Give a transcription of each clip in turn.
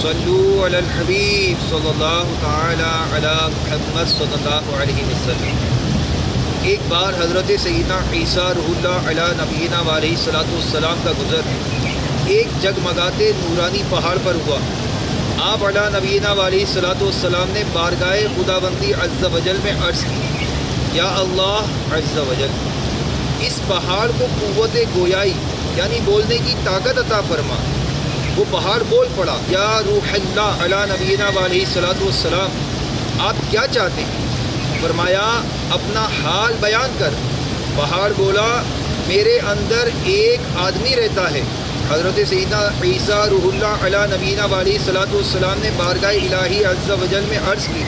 صلو علی الحبیب صلی اللہ تعالی علی محمد صلی اللہ علیہ وسلم۔ ایک بار حضرت سیدنا عیسیٰ روح اللہ علی نبینا علیہ الصلوۃ والسلام کا گزر ایک جگمگاتے نورانی پہاڑ پر ہوا۔ آپ علی نبینا علیہ الصلوۃ والسلام نے بارگاہ خداوندی عز و جل میں عرض کی، یا اللہ عز و جل، اس پہاڑ کو قوت گویائی یعنی بولنے کی طاقت عطا فرما۔ وہ پہاڑ بول پڑا، یا روح اللہ علی نبینا علیہ الصلوۃ والسلام، آپ کیا چاہتے ہیں؟ فرمایا اپنا حال بیان کر۔ پہاڑ بولا، میرے اندر ایک آدمی رہتا ہے۔ حضرت سیدنا عیسیٰ روح اللہ علی نبینا علیہ الصلوۃ والسلام نے بارگاہ الہی عز و جل میں عرض کی،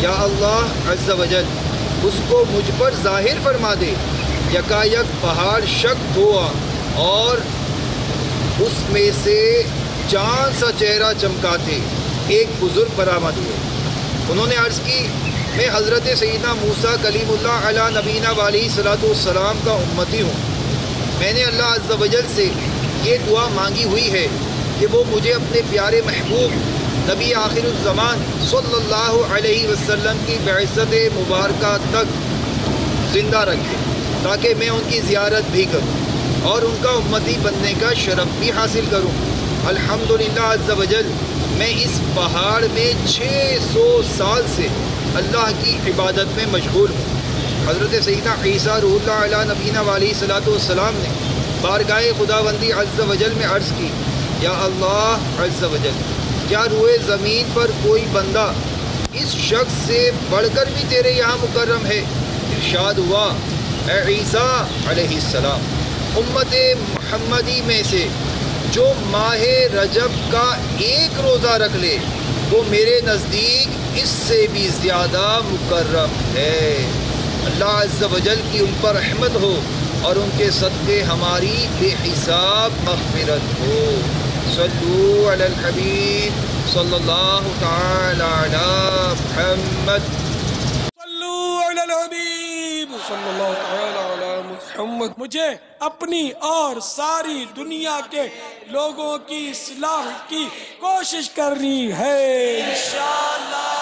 یا اللہ عز و جل، اس کو مجھ پر ظاہر فرما دے۔ یکایک پہاڑ شک ہوا اور اس میں سے چاند سا چہرہ چمکاتے ایک بزرگ برآمد ہوئے۔ انہوں نے عرض کی، میں حضرت سیدنا موسیٰ کلیم اللہ علی نبینا علیہ الصلوۃ والسلام کا امتی ہوں۔ میں نے اللہ عز و جل سے یہ دعا مانگی ہوئی ہے کہ وہ مجھے اپنے پیارے محبوب نبی آخر الزمان صلی اللہ علیہ وسلم کی بعثت مبارکہ تک زندہ رکھے، تاکہ میں ان کی زیارت بھی کروں اور ان کا امتی بننے کا شرف بھی حاصل کروں۔ الحمدللہ عز و جل، میں اس پہاڑ میں 600 سال سے اللہ کی عبادت میں مشغول ہوں۔ حضرت سیدنا عیسیٰ روح اللہ علی نبینا علیہ الصلوۃ والسلام نے بارگاہ خداوندی عز و جل میں عرض کی، یا اللہ عز و جل، کیا روئے زمین پر کوئی بندہ اس شخص سے بڑھ کر بھی تیرے یہاں مکرم ہے؟ ارشاد ہوا، اے عیسیٰ علیہ السلام، امت محمدی میں سے جو ماہ رجب کا ایک روزہ رکھ لے وہ میرے نزدیک اس سے بھی زیادہ مکرم ہے۔ اللہ عز و جل کی ان پر رحمت ہو اور ان کے صدقے ہماری بے حساب مغفرت ہو۔ صلو علی الحبیب صلی اللہ تعالی علی محمد۔ صلو علی الحبیب صلی اللہ تعالی علی محمد۔ مجھے اپنی اور ساری دنیا کے لوگوں کی اصلاح کی کوشش کرنی ہے انشاءاللہ۔